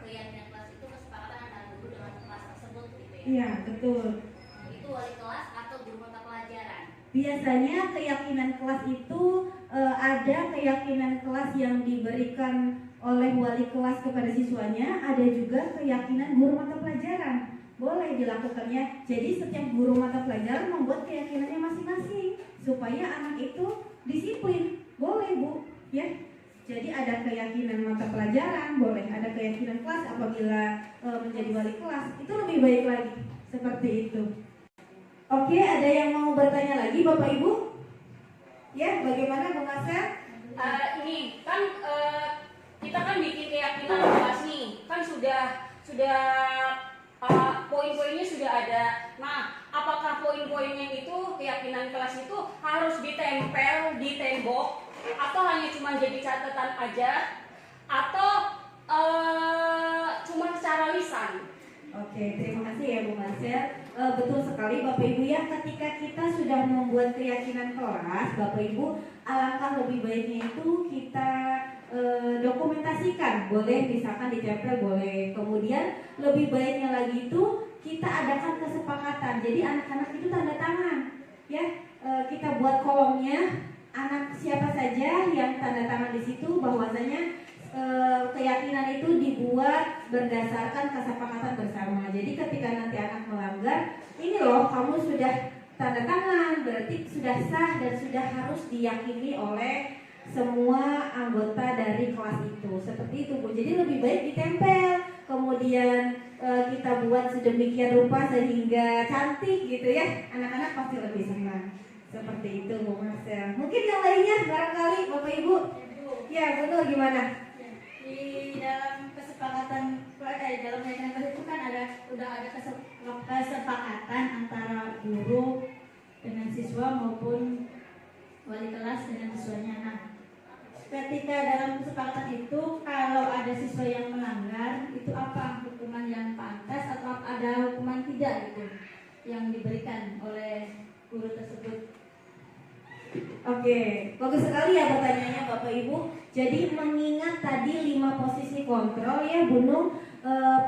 keyakinan kelas itu kesepakatan antara guru dengan kelas tersebut gitu ya? iya, betul. Itu wali kelas atau guru mata pelajaran? Biasanya keyakinan kelas itu ada keyakinan kelas yang diberikan oleh wali kelas kepada siswanya, ada juga keyakinan guru mata pelajaran. Boleh dilakukannya. Jadi setiap guru mata pelajaran membuat keyakinannya masing-masing supaya anak itu disiplin. Boleh Bu, ya. Jadi ada keyakinan mata pelajaran, boleh ada keyakinan kelas apabila menjadi wali kelas. Itu lebih baik lagi. Seperti itu. Oke, ada yang mau bertanya lagi Bapak Ibu? Ya, bagaimana Bu Marcel? Ini kan kita kan bikin keyakinan kelas nih, kan sudah poin-poinnya sudah ada. Nah, apakah poin-poinnya itu keyakinan kelas itu harus ditempel di tembok atau hanya cuma jadi catatan aja atau cuma secara lisan? Oke, terima kasih ya Bu Marcel. Betul sekali Bapak Ibu ya, ketika kita sudah membuat keyakinan kelas, Bapak Ibu, alangkah lebih baiknya itu kita dokumentasikan. Boleh misalkan ditempel, boleh. Kemudian lebih baiknya lagi itu kita adakan kesepakatan. Jadi anak-anak itu tanda tangan. Ya, kita buat kolomnya anak siapa saja yang tanda tangan di situ bahwasanya keyakinan itu dibuat berdasarkan kesepakatan bersama. Jadi ketika nanti anak melanggar, ini loh kamu sudah tanda tangan, berarti sudah sah dan sudah harus diyakini oleh semua anggota dari kelas itu. Seperti itu Bu. Jadi lebih baik ditempel, kemudian kita buat sedemikian rupa sehingga cantik gitu ya. Anak-anak pasti lebih senang. Seperti itu Bu Marcel. Mungkin yang lainnya barangkali Bapak Ibu. Ya, betul gimana? Di dalam kesepakatan dalam keyakinan kelas itu kan udah ada kesepakatan antara guru dengan siswa maupun wali kelas dengan siswanya. Nah, ketika dalam kesepakatan itu kalau ada siswa yang melanggar, itu apa hukuman yang pantas atau ada hukuman tidak gitu yang diberikan oleh guru tersebut? Oke, bagus sekali ya pertanyaannya Bapak Ibu. Jadi mengingat tadi 5 posisi kontrol ya Bu Nung,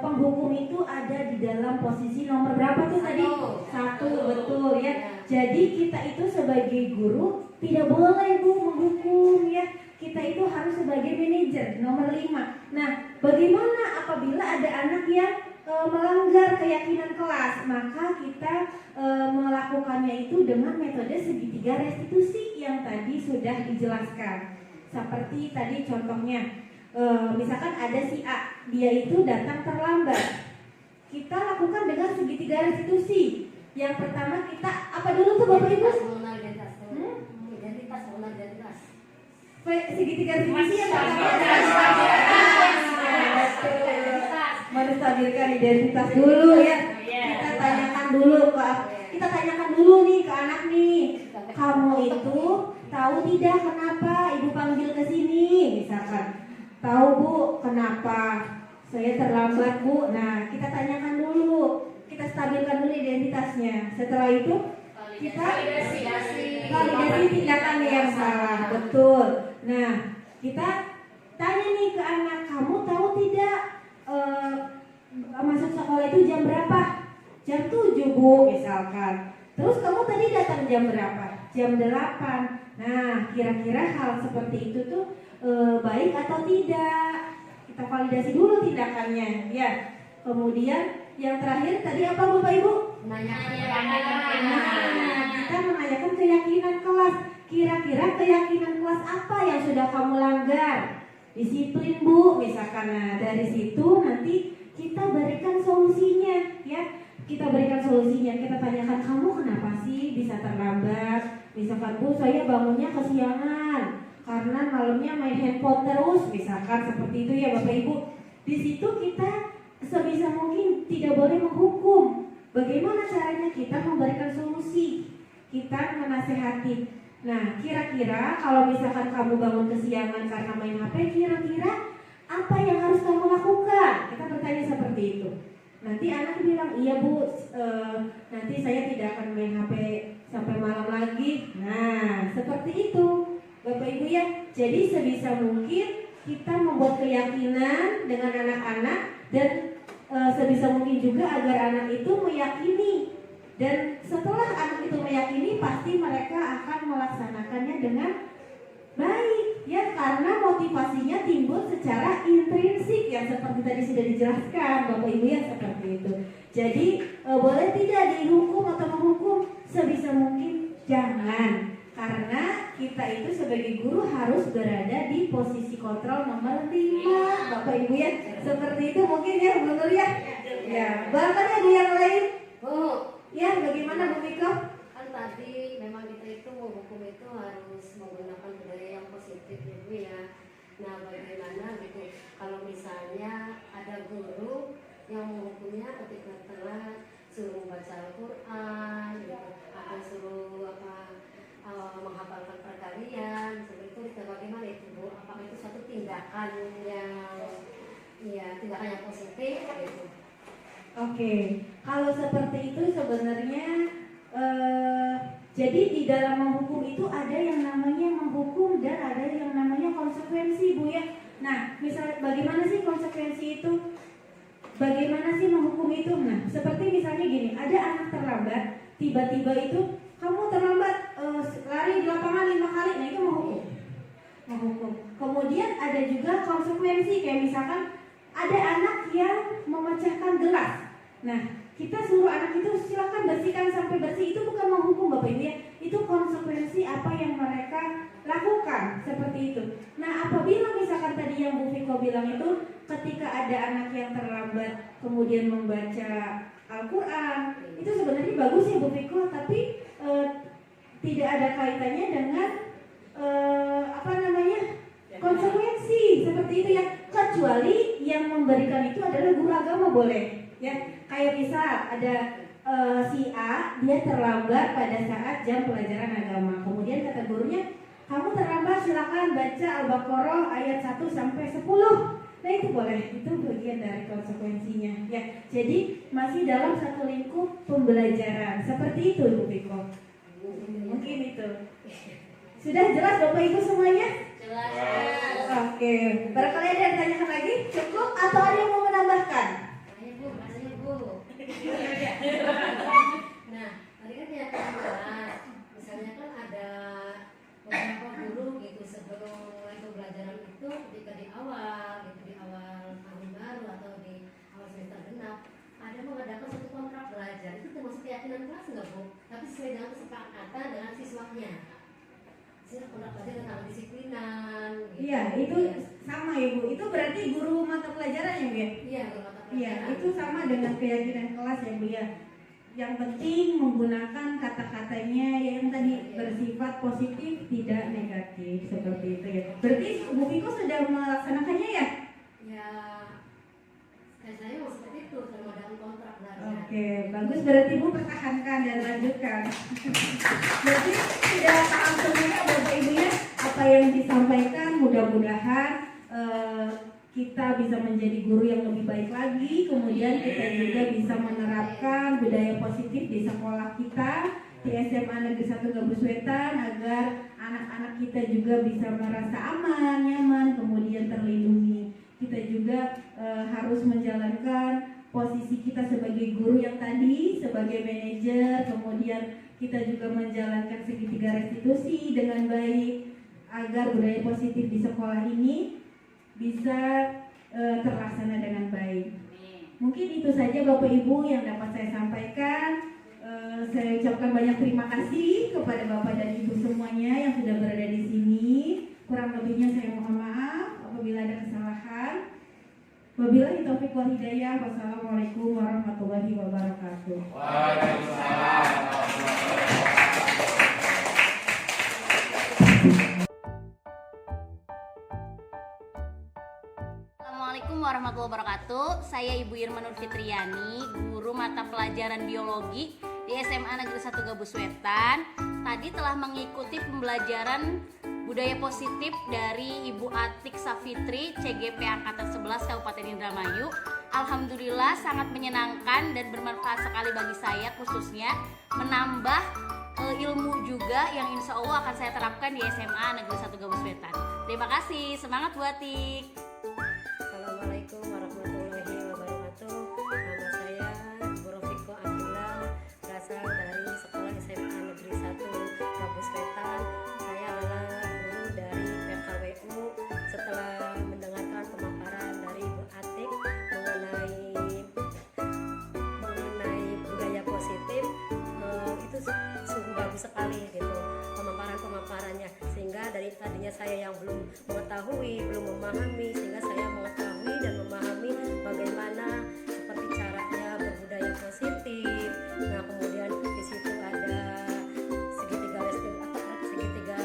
penghukum itu ada di dalam posisi nomor berapa tuh tadi? 1, betul ya. Jadi kita itu sebagai guru tidak boleh Bu menghukum ya. Kita itu harus sebagai manajer nomor 5. Nah, bagaimana apabila ada anak yang melanggar keyakinan kelas? Maka kita melakukannya itu dengan metode segitiga restitusi yang tadi sudah dijelaskan. Seperti tadi contohnya, misalkan ada si A, dia itu datang terlambat. Kita lakukan dengan segitiga restitusi. Yang pertama kita apa dulu tuh Bapak Ibu? Identitas. Segitiga restitusi yang pertama menstabilkan identitas dulu ya. Kita tanyakan dulu nih ke anak nih. Kamu itu tahu tidak kenapa ibu panggil ke sini? Misalkan, tahu Bu kenapa saya terlambat Bu? Nah, kita tanyakan dulu, kita stabilkan dulu identitasnya. Setelah itu kita validasi tindakan yang salah, betul. Nah, kita tanya nih ke anak, kamu tahu tidak masuk sekolah itu jam berapa? Jam 7 Bu misalkan. Terus kamu tadi datang jam berapa? Jam 8. Nah, kira-kira hal seperti itu tuh baik atau tidak? Kita validasi dulu tindakannya, ya. Kemudian yang terakhir tadi apa Bapak Ibu? Nah, kita menanyakan keyakinan kelas. Kira-kira keyakinan kelas apa yang sudah kamu langgar? Disiplin Bu, misalkan. Nah, dari situ nanti kita berikan solusinya, ya. Kita berikan solusinya. Kita tanyakan, kamu kenapa sih bisa terlambat? Misalkan, Bu, saya bangunnya kesiangan karena malamnya main handphone terus, misalkan seperti itu ya Bapak Ibu. Di situ kita sebisa mungkin tidak boleh menghukum. Bagaimana caranya kita memberikan solusi? Kita menasehati. Nah, kira-kira kalau misalkan kamu bangun kesiangan karena main HP, kira-kira apa yang harus kamu lakukan? Kita bertanya seperti itu. Nanti anak bilang, iya Bu, nanti saya tidak akan main HP sampai malam lagi. Nah, seperti itu Bapak Ibu ya. Jadi sebisa mungkin kita membuat keyakinan dengan anak-anak dan sebisa mungkin juga agar anak itu meyakini. Dan setelah anak itu meyakini, pasti mereka akan melaksanakannya dengan baik, ya, karena motivasinya timbul secara intrinsik yang seperti tadi sudah dijelaskan Bapak Ibu ya, seperti itu. Jadi boleh tidak dihukum atau menghukum? Sebisa mungkin jangan, karena kita itu sebagai guru harus berada di posisi kontrol nomor 5 Bapak Ibu ya, seperti itu mungkin ya Bu Nur ya. Ya, bahkan ada yang lain Bu, ya, bagaimana Bu Miko? kan tadi memang kita itu mau hukum itu harus menggunakan budaya yang positif ya Bu ya. Nah, bagaimana gitu kalau misalnya ada guru yang menghukumnya ketika telat, suruh membaca Al-Quran gitu, atau suruh menghafalkan perkalian seperti itu, bagaimana itu Bu? Apakah itu suatu tindakan yang positif gitu? Oke, kalau seperti itu sebenarnya jadi di dalam menghukum itu ada yang namanya menghukum dan ada yang namanya konsekuensi Bu ya. Nah, misalnya bagaimana sih konsekuensi itu? Bagaimana sih menghukum itu? Nah, seperti misalnya gini, ada anak terlambat, tiba-tiba itu kamu terlambat lari di lapangan 5 kali, nah itu menghukum. Kemudian ada juga konsekuensi, kayak misalkan ada anak yang memecahkan gelas. Nah, kita suruh anak itu silakan bersihkan sampai bersih, itu bukan menghukum Bapak Ibu ya. Itu konsekuensi apa yang mereka lakukan, seperti itu. Nah, apabila misalkan tadi yang Bu Viko bilang itu, ketika ada anak yang terlambat kemudian membaca Al-Quran, itu sebenarnya bagus ya Bu Viko, tapi tidak ada kaitannya dengan konsekuensi seperti itu ya, kecuali yang memberikan itu adalah guru agama boleh ya. Kayak misal ada si A, dia terlambat pada saat jam pelajaran agama, kemudian kata gurunya, kamu terlambat, silakan baca Al-Baqarah ayat 1 sampai 10. Nah itu boleh, itu bagian dari konsekuensinya ya. Jadi masih dalam satu lingkup pembelajaran seperti itu Bu Viko. Mungkin itu sudah jelas Bapak Ibu semuanya? Jelas. Oke, barangkali ada yang tanyakan lagi? Cukup atau ada yang mau menambahkan? Makanya Bu. Nah, tadi kan ya kelas, misalnya kan ada beberapa guru gitu sebelum itu pelajaran itu ketika di awal tahun baru atau di awal semester genap ada mengadakan satu kontrak belajar, itu termasuk keyakinan kelas nggak Bu? Tapi sesuai dengan kesepakatan dengan siswanya. Kontrak belajar tentang disiplinan. Gitu. Iya, itu sama ya Bu. Itu berarti guru mata pelajaran ya Bu ya? Iya, guru mata pelajaran. Iya, itu sama dengan keyakinan kelas ya Bu ya. Yang penting menggunakan kata-katanya yang tadi bersifat positif, tidak negatif, seperti itu ya. Berarti Bu Viko sudah melaksanakannya ya? Ya, kayak saya mau seperti itu, kalau ada kontrak belajar. Oke, bagus, berarti Bu pertahankan dan lanjutkan. Berarti sudah paham semuanya Bapak Ibu ya apa yang disampaikan. Mudah-mudahan kita bisa menjadi guru yang lebih baik lagi. Kemudian kita juga bisa menerapkan budaya positif di sekolah kita, di SMA Negeri 1 Gabus Wetan, agar anak-anak kita juga bisa merasa aman, nyaman, kemudian terlindungi. Kita juga harus menjalankan posisi kita sebagai guru yang tadi, sebagai manajer, kemudian kita juga menjalankan segitiga restitusi dengan baik agar budaya positif di sekolah ini bisa terlaksana dengan baik. Mungkin itu saja Bapak Ibu yang dapat saya sampaikan. Saya ucapkan banyak terima kasih kepada Bapak dan Ibu semuanya yang sudah berada di sini. Kurang lebihnya saya mohon maaf apabila ada kesalahan. Wabillahi taufiq wal hidayah. Wassalamualaikum warahmatullahi wabarakatuh. Waalaikumsalam. Assalamualaikum warahmatullahi wabarakatuh. Saya Ibu Irma Nur Fitriani, guru mata pelajaran biologi di SMA Negeri 1 Gabus Wetan. Tadi telah mengikuti pembelajaran budaya positif dari Ibu Atik Safitri, CGP Angkatan 11 Kabupaten Indramayu. Alhamdulillah sangat menyenangkan dan bermanfaat sekali bagi saya, khususnya menambah ilmu juga yang insya Allah akan saya terapkan di SMA Negeri 1 Gabus Wetan. Terima kasih, semangat Bu Atik. Assalamualaikum warahmatullahi wabarakatuh. Nama saya Bu Rofiko Abdullah, berasal dari sekolah SMA Negeri 1 Gabus Wetan. Saya adalah guru dari PKWU. Setelah mendengarkan pemaparan dari Bu Atik mengenai budaya positif, itu sungguh bagus sekali gitu pemaparannya, sehingga dari tadinya saya yang belum mengetahui, belum memahami, sehingga saya mengetahui dan memahami bagaimana seperti caranya berbudaya positif. Nah, kemudian di situ ada segitiga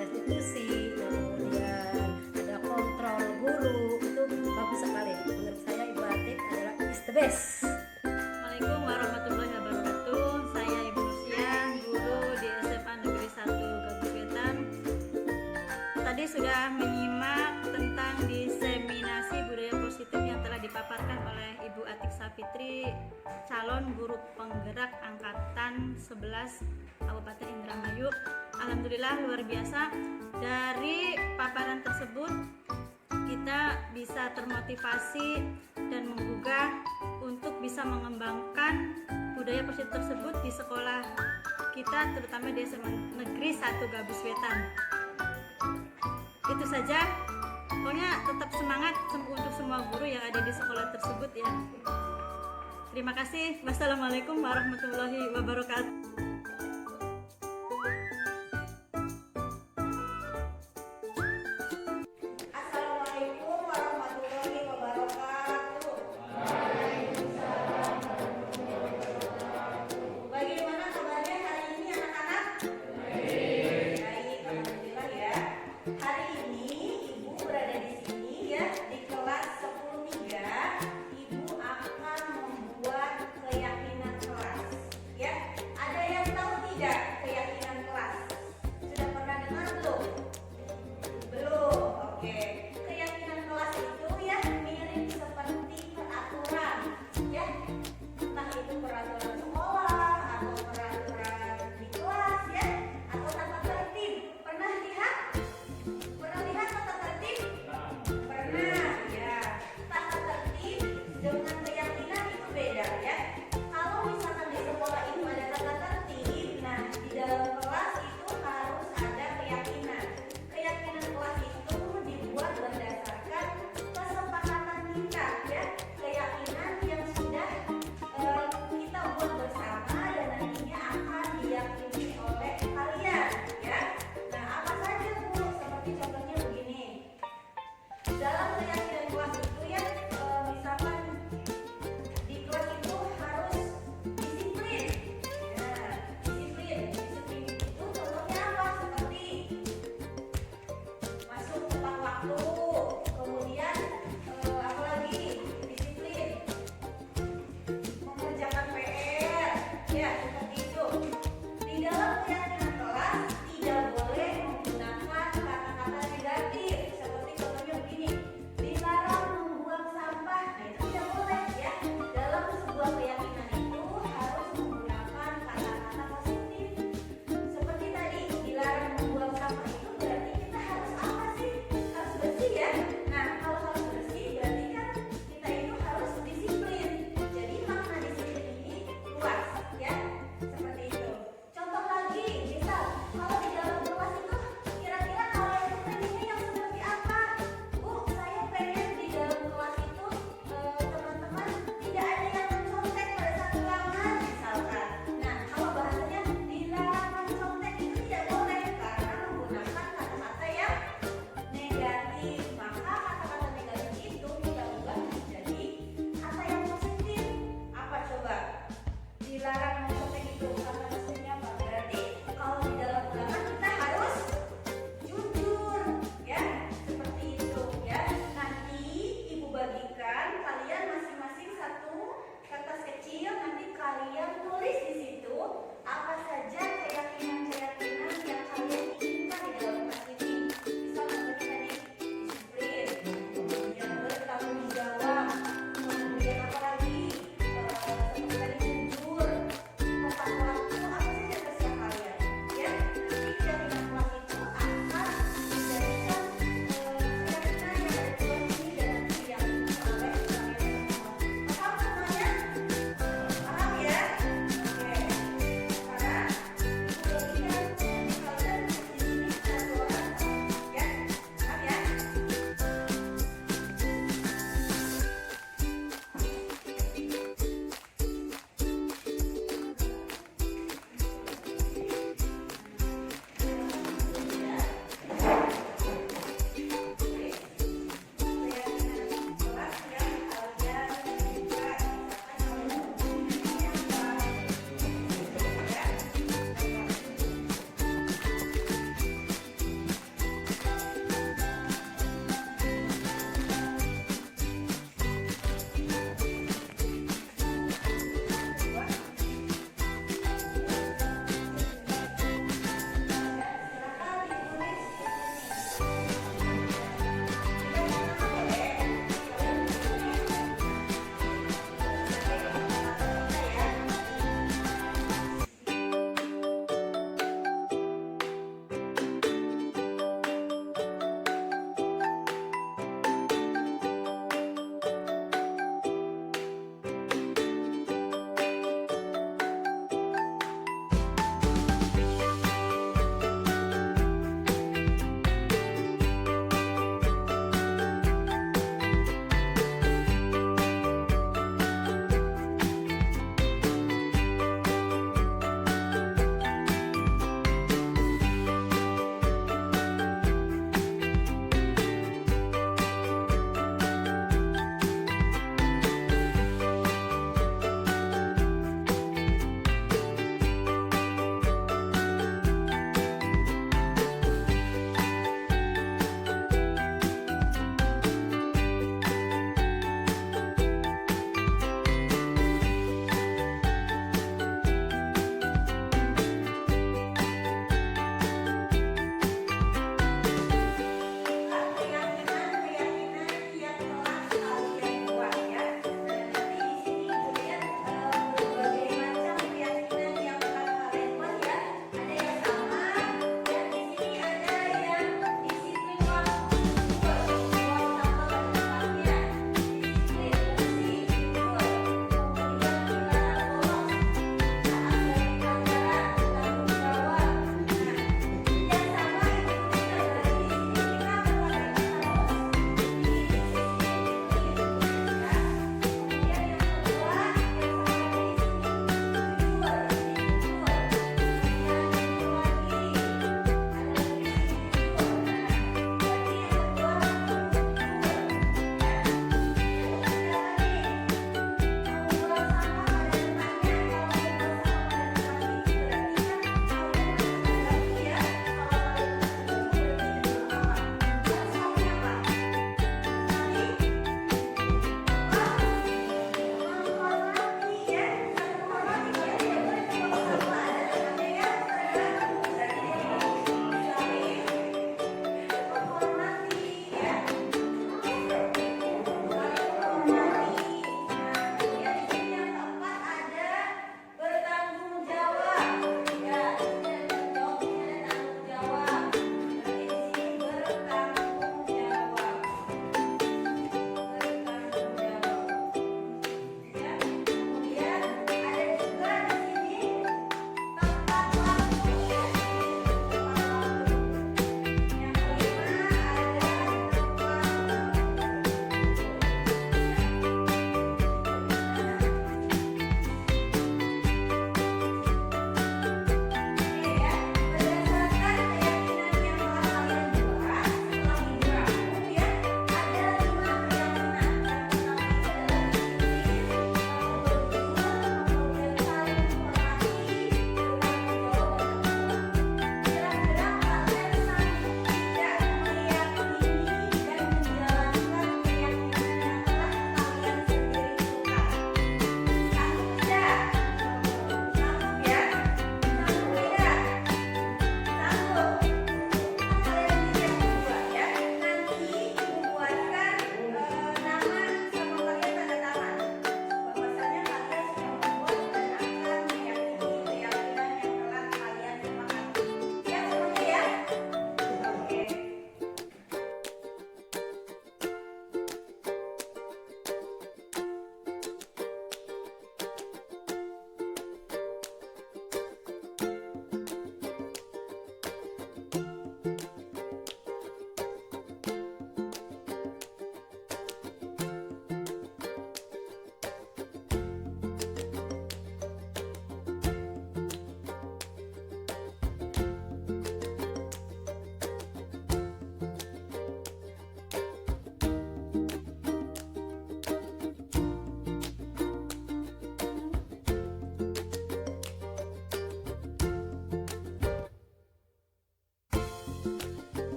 restitusi, nah, kemudian ada kontrol guru, itu bagus sekali. Menurut saya Ibu Atik adalah is the best. Assalamualaikum warahmatullahi wabarakatuh. Saya Ibu Nusia, guru di SMA Negeri 1 Gabus Wetan. Tadi sudah menyimak tentang diseminasi budaya positif yang telah dipaparkan oleh Ibu Atik Safitri, calon guru penggerak angkatan 11 Kabupaten Indramayu. Alhamdulillah luar biasa. Dari paparan tersebut kita bisa termotivasi dan menggugah untuk bisa mengembangkan budaya positif tersebut di sekolah kita, terutama di SMA Negeri 1 Gabus Wetan. Itu saja, pokoknya tetap semangat untuk semua guru yang ada di sekolah tersebut ya. Terima kasih. Wassalamualaikum warahmatullahi wabarakatuh. Assalamualaikum warahmatullahi wabarakatuh. Bagaimana kabarnya hari ini anak-anak? Baik, alhamdulillah ya. Hari ini Ibu berada di sini ya, di kelas 10-3. Ibu akan membuat keyakinan kelas. Ya, ada yang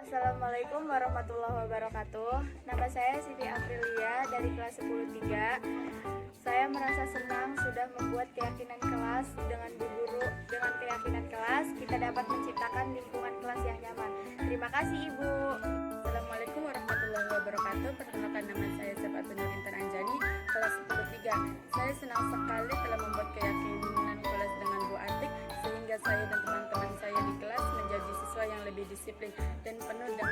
Assalamualaikum warahmatullahi wabarakatuh. Nama saya Siti Aprilia dari kelas 10-3. Saya merasa senang sudah membuat keyakinan kelas dengan Bu Guru. Dengan keyakinan kelas, kita dapat menciptakan lingkungan kelas yang nyaman. Terima kasih Ibu. Assalamualaikum warahmatullahi wabarakatuh. Perkenalkan, nama saya Safatunur Intan Anjani, kelas 10-3. Saya senang sekali telah membuat keyakinan kelas dengan Bu Atik, sehingga saya dan teman-teman saya di kelas menjadi siswa yang lebih disiplin dan penuh dengan